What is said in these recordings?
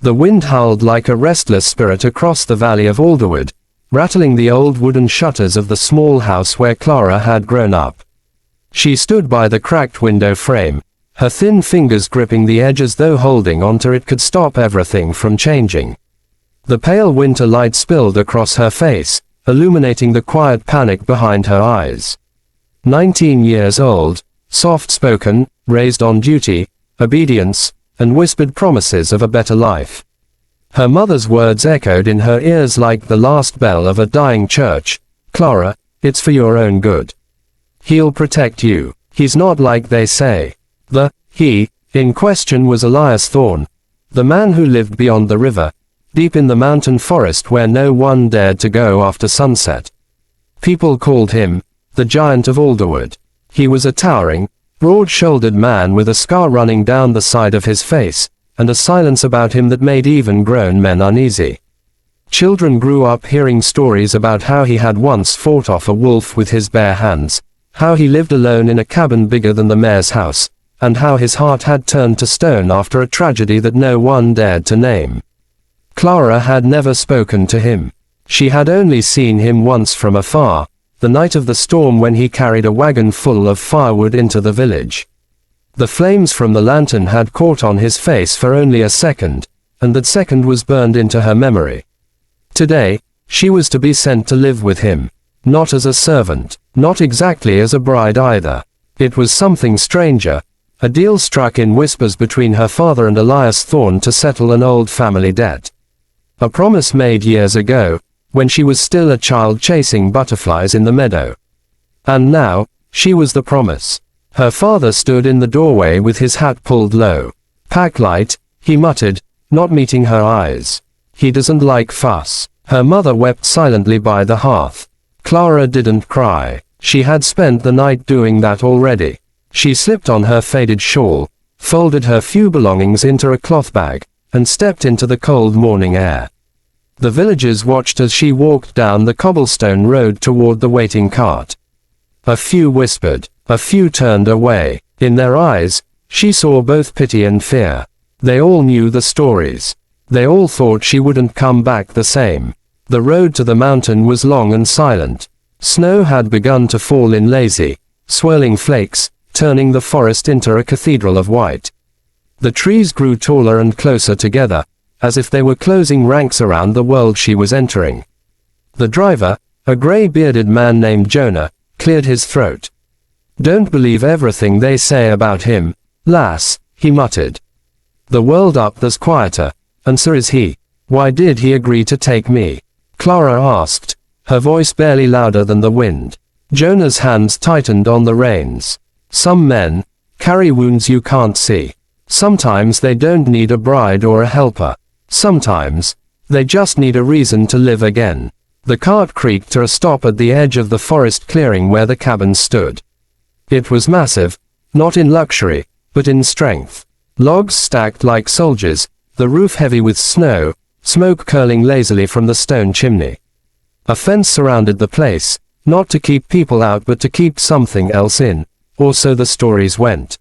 The wind howled like a restless spirit across the valley of Alderwood, rattling the old wooden shutters of the small house where Clara had grown up. She stood by the cracked window frame, her thin fingers gripping the edge as though holding onto it could stop everything from changing. The pale winter light spilled across her face, illuminating the quiet panic behind her eyes. 19 years old, soft-spoken, raised on duty, obedience, and whispered promises of a better life. Her mother's words echoed in her ears like the last bell of a dying church. "Clara, it's for your own good. He'll protect you. He's not like they say." The he in question was Elias Thorne, the man who lived beyond the river, deep in the mountain forest where no one dared to go after sunset. People called him the Giant of Alderwood. He was a towering, broad-shouldered man with a scar running down the side of his face, and a silence about him that made even grown men uneasy. Children grew up hearing stories about how he had once fought off a wolf with his bare hands, how he lived alone in a cabin bigger than the mayor's house, and how his heart had turned to stone after a tragedy that no one dared to name. Clara had never spoken to him. She had only seen him once from afar, the night of the storm when he carried a wagon full of firewood into the village. The flames from the lantern had caught on his face for only a second, and that second was burned into her memory. Today, she was to be sent to live with him, not as a servant, not exactly as a bride either. It was something stranger, a deal struck in whispers between her father and Elias Thorne to settle an old family debt. A promise made years ago, when she was still a child chasing butterflies in the meadow. And now, she was the promise. Her father stood in the doorway with his hat pulled low. "Pack light," he muttered, not meeting her eyes. "He doesn't like fuss." Her mother wept silently by the hearth. Clara didn't cry. She had spent the night doing that already. She slipped on her faded shawl, folded her few belongings into a cloth bag, and stepped into the cold morning air. The villagers watched as she walked down the cobblestone road toward the waiting cart. A few whispered, a few turned away. In their eyes, she saw both pity and fear. They all knew the stories. They all thought she wouldn't come back the same. The road to the mountain was long and silent. Snow had begun to fall in lazy, swirling flakes, turning the forest into a cathedral of white. The trees grew taller and closer together, as if they were closing ranks around the world she was entering. The driver, a gray-bearded man named Jonah, cleared his throat. "Don't believe everything they say about him, lass," he muttered. "The world up there's quieter, and so is he. Why did he agree to take me?" Clara asked, her voice barely louder than the wind. Jonah's hands tightened on the reins. "Some men carry wounds you can't see. Sometimes they don't need a bride or a helper. Sometimes they just need a reason to live again." The cart creaked to a stop at the edge of the forest clearing where the cabin stood. It was massive, not in luxury, but in strength. Logs stacked like soldiers, the roof heavy with snow, smoke curling lazily from the stone chimney. A fence surrounded the place, not to keep people out but to keep something else in, or so the stories went.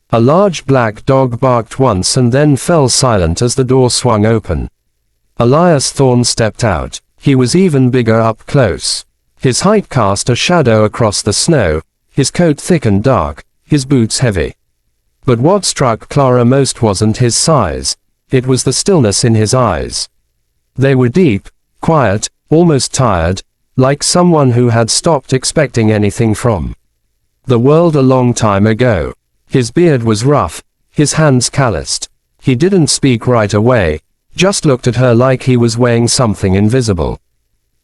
A large black dog barked once and then fell silent as the door swung open. Elias Thorne stepped out. He was even bigger up close. His height cast a shadow across the snow, his coat thick and dark, his boots heavy. But what struck Clara most wasn't his size, it was the stillness in his eyes. They were deep, quiet, almost tired, like someone who had stopped expecting anything from the world a long time ago. His beard was rough, his hands calloused. He didn't speak right away, just looked at her like he was weighing something invisible.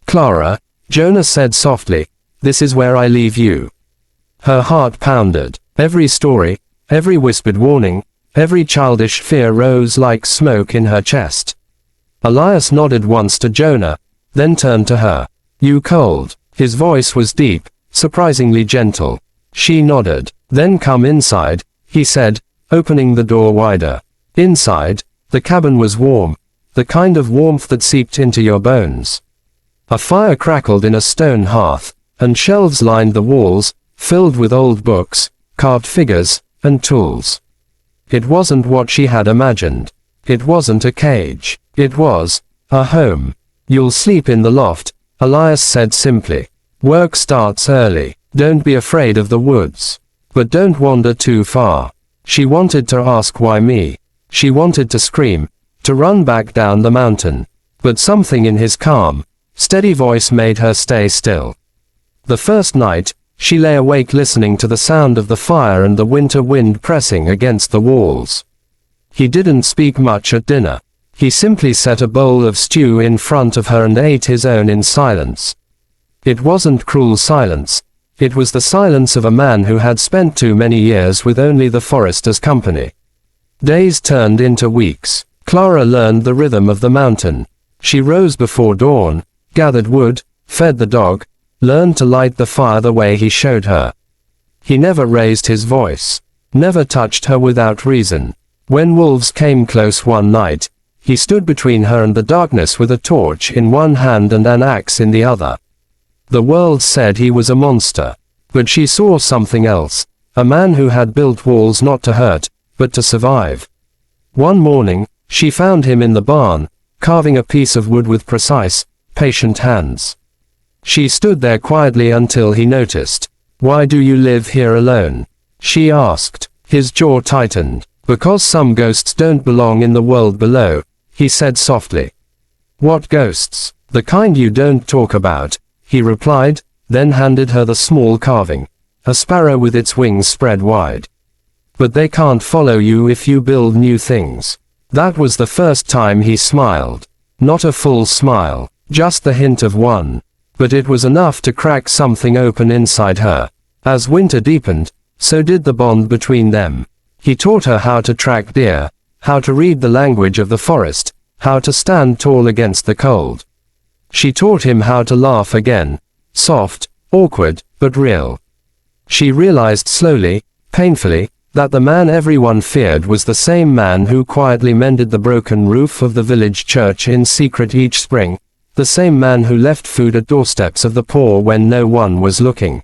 "Clara," Jonah said softly, "this is where I leave you." Her heart pounded. Every story, every whispered warning, every childish fear rose like smoke in her chest. Elias nodded once to Jonah, then turned to her. "You cold?" His voice was deep, surprisingly gentle. She nodded. "Then come inside," he said, opening the door wider. Inside, the cabin was warm, the kind of warmth that seeped into your bones. A fire crackled in a stone hearth, and shelves lined the walls, filled with old books, carved figures, and tools. It wasn't what she had imagined. It wasn't a cage. It was a home. You'll sleep in the loft, Elias said simply. Work starts early. Don't be afraid of the woods. But don't wander too far. She wanted to ask why me. She wanted to scream, to run back down the mountain. But something in his calm, steady voice made her stay still. The first night, she lay awake listening to the sound of the fire and the winter wind pressing against the walls. He didn't speak much at dinner. He simply set a bowl of stew in front of her and ate his own in silence. It wasn't cruel silence. It was the silence of a man who had spent too many years with only the forest as company. Days turned into weeks. Clara learned the rhythm of the mountain. She rose before dawn, gathered wood, fed the dog, learned to light the fire the way he showed her. He never raised his voice, never touched her without reason. When wolves came close one night, he stood between her and the darkness with a torch in one hand and an axe in the other. The world said he was a monster, but she saw something else, a man who had built walls not to hurt, but to survive. One morning, she found him in the barn, carving a piece of wood with precise, patient hands. She stood there quietly until he noticed. "Why do you live here alone?" she asked. His jaw tightened. "Because some ghosts don't belong in the world below," he said softly. "What ghosts?" "The kind you don't talk about," he replied, then handed her the small carving. A sparrow with its wings spread wide. "But they can't follow you if you build new things." That was the first time he smiled. Not a full smile, just the hint of one. But it was enough to crack something open inside her. As winter deepened, so did the bond between them. He taught her how to track deer, how to read the language of the forest, how to stand tall against the cold. She taught him how to laugh again, soft, awkward, but real. She realized slowly, painfully, that the man everyone feared was the same man who quietly mended the broken roof of the village church in secret each spring, the same man who left food at doorsteps of the poor when no one was looking.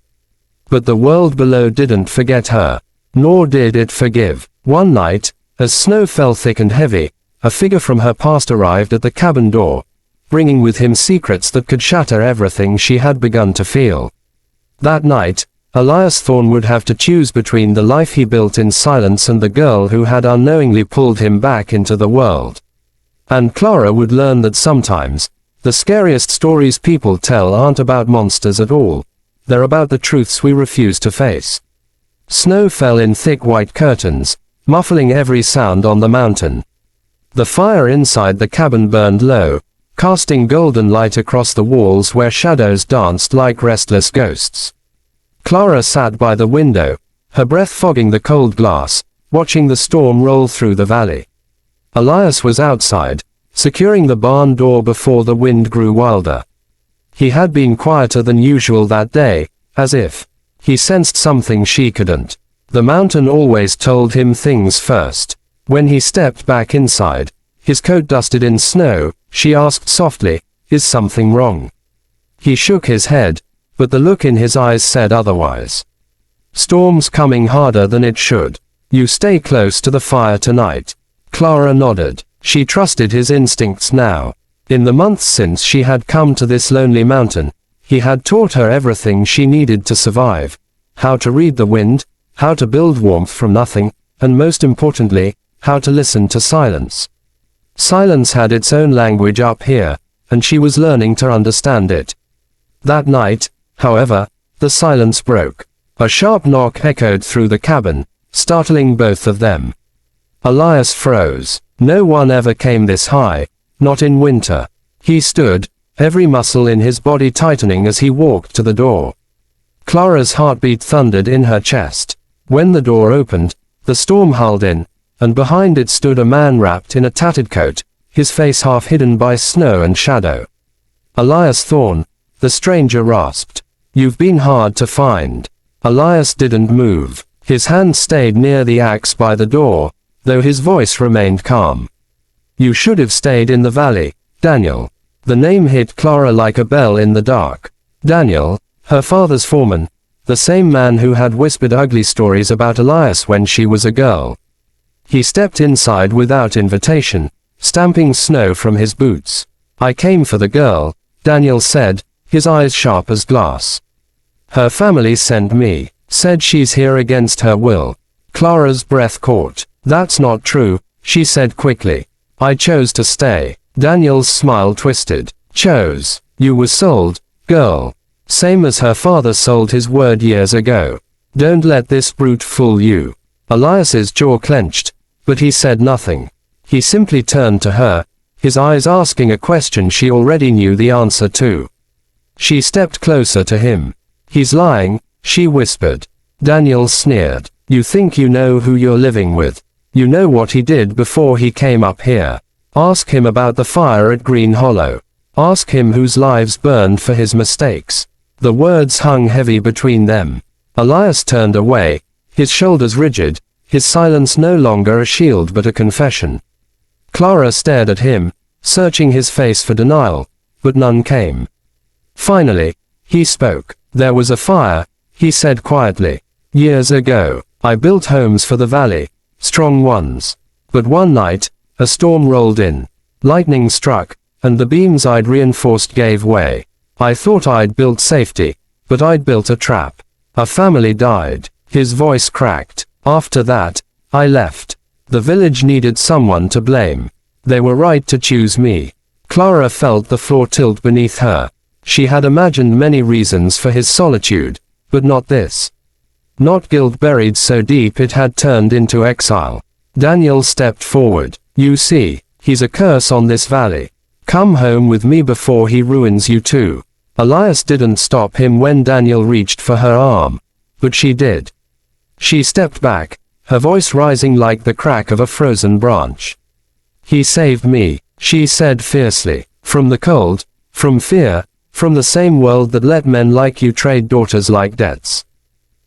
But the world below didn't forget her, nor did it forgive. One night, as snow fell thick and heavy, a figure from her past arrived at the cabin door, bringing with him secrets that could shatter everything she had begun to feel. That night, Elias Thorne would have to choose between the life he built in silence and the girl who had unknowingly pulled him back into the world. And Clara would learn that sometimes, the scariest stories people tell aren't about monsters at all. They're about the truths we refuse to face. Snow fell in thick white curtains, muffling every sound on the mountain. The fire inside the cabin burned low, casting golden light across the walls where shadows danced like restless ghosts. Clara sat by the window, her breath fogging the cold glass, watching the storm roll through the valley. Elias was outside, securing the barn door before the wind grew wilder. He had been quieter than usual that day, as if he sensed something she couldn't. The mountain always told him things first. When he stepped back inside, his coat dusted in snow, she asked softly, "Is something wrong?" He shook his head, but the look in his eyes said otherwise. "Storm's coming harder than it should. You stay close to the fire tonight." Clara nodded. She trusted his instincts now. In the months since she had come to this lonely mountain, he had taught her everything she needed to survive. How to read the wind, how to build warmth from nothing, and most importantly, how to listen to silence. Silence had its own language up here, and she was learning to understand it. That night, however, the silence broke. A sharp knock echoed through the cabin, startling both of them. Elias froze. No one ever came this high, not in winter. He stood, every muscle in his body tightening as he walked to the door. Clara's heartbeat thundered in her chest. When the door opened, the storm howled in, and behind it stood a man wrapped in a tattered coat, his face half hidden by snow and shadow. "Elias Thorne," the stranger rasped. "You've been hard to find." Elias didn't move. His hand stayed near the axe by the door, though his voice remained calm. "You should have stayed in the valley, Daniel." The name hit Clara like a bell in the dark. Daniel, her father's foreman, the same man who had whispered ugly stories about Elias when she was a girl. He stepped inside without invitation, stamping snow from his boots. I came for the girl, Daniel said, his eyes sharp as glass. Her family sent me, said she's here against her will. Clara's breath caught. That's not true, she said quickly. I chose to stay. Daniel's smile twisted. Chose. You were sold, girl. Same as her father sold his word years ago. Don't let this brute fool you. Elias's jaw clenched, but he said nothing. He simply turned to her, his eyes asking a question she already knew the answer to. She stepped closer to him. He's lying, she whispered. Daniel sneered. You think you know who you're living with. You know what he did before he came up here. Ask him about the fire at Green Hollow. Ask him whose lives burned for his mistakes. The words hung heavy between them. Elias turned away, his shoulders rigid, his silence no longer a shield but a confession. Clara stared at him, searching his face for denial, but none came. Finally, he spoke. There was a fire, he said quietly. Years ago, I built homes for the valley, strong ones. But one night, a storm rolled in. Lightning struck, and the beams I'd reinforced gave way. I thought I'd built safety, but I'd built a trap. A family died. His voice cracked. After that, I left. The village needed someone to blame. They were right to choose me. Clara felt the floor tilt beneath her. She had imagined many reasons for his solitude, but not this. Not guilt buried so deep it had turned into exile. Daniel stepped forward. You see, he's a curse on this valley. Come home with me before he ruins you too. Elias didn't stop him when Daniel reached for her arm, but she did. She stepped back, her voice rising like the crack of a frozen branch. He saved me, she said fiercely, from the cold, from fear, from the same world that let men like you trade daughters like debts.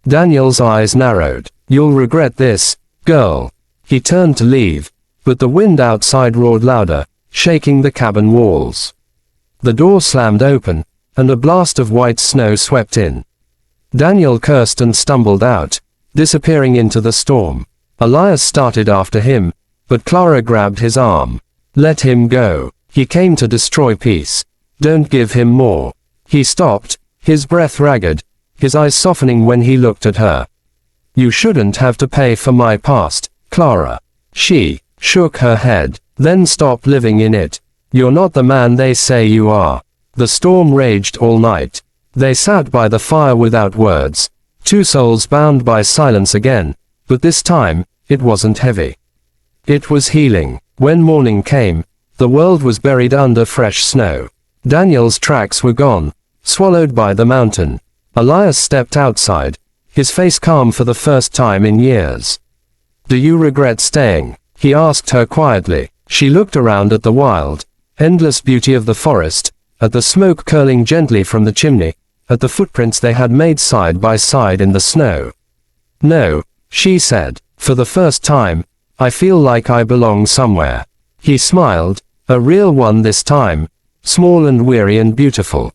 Daniel's eyes narrowed. You'll regret this, girl. He turned to leave, but the wind outside roared louder, shaking the cabin walls. The door slammed open, and a blast of white snow swept in. Daniel cursed and stumbled out, disappearing into the storm. Elias started after him, but Clara grabbed his arm. Let him go. He came to destroy peace. Don't give him more. He stopped, his breath ragged, his eyes softening when he looked at her. You shouldn't have to pay for my past, Clara. She shook her head. Then stop living in it. You're not the man they say you are. The storm raged all night. They sat by the fire without words, two souls bound by silence again, but this time, it wasn't heavy. It was healing. When morning came, the world was buried under fresh snow. Daniel's tracks were gone, swallowed by the mountain. Elias stepped outside, his face calm for the first time in years. Do you regret staying? He asked her quietly. She looked around at the wild, endless beauty of the forest, at the smoke curling gently from the chimney, at the footprints they had made side by side in the snow. No, she said. For the first time, I feel like I belong somewhere. He smiled, a real one this time, small and weary and beautiful.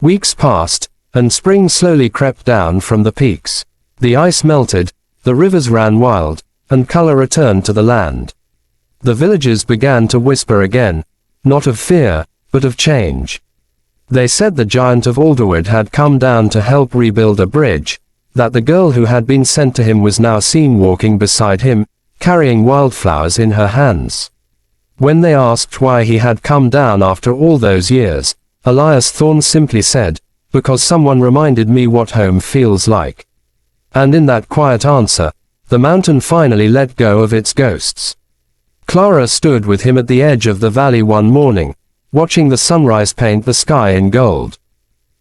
Weeks passed, and spring slowly crept down from the peaks. The ice melted, the rivers ran wild, and color returned to the land. The villagers began to whisper again, not of fear, but of change. They said the giant of Alderwood had come down to help rebuild a bridge, that the girl who had been sent to him was now seen walking beside him, carrying wildflowers in her hands. When they asked why he had come down after all those years, Elias Thorne simply said, because someone reminded me what home feels like. And in that quiet answer, the mountain finally let go of its ghosts. Clara stood with him at the edge of the valley one morning, watching the sunrise paint the sky in gold.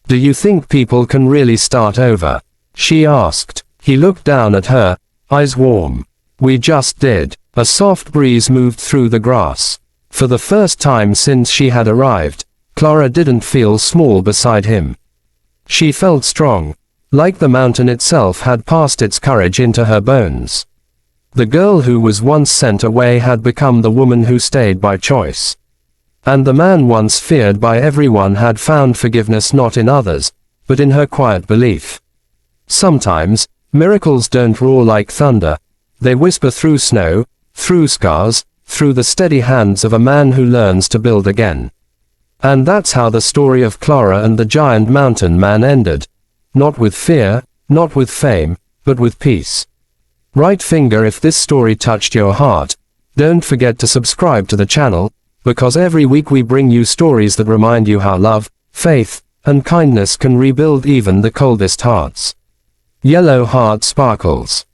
Do you think people can really start over? She asked. He looked down at her, eyes warm. We just did. A soft breeze moved through the grass. For the first time since she had arrived, Clara didn't feel small beside him. She felt strong, like the mountain itself had passed its courage into her bones. The girl who was once sent away had become the woman who stayed by choice. And the man once feared by everyone had found forgiveness not in others, but in her quiet belief. Sometimes, miracles don't roar like thunder, they whisper through snow, through scars, through the steady hands of a man who learns to build again. And that's how the story of Clara and the giant mountain man ended. Not with fear, not with fame, but with peace. Right finger if this story touched your heart. Don't forget to subscribe to the channel, because every week we bring you stories that remind you how love, faith, and kindness can rebuild even the coldest hearts. Yellow Heart Sparkles.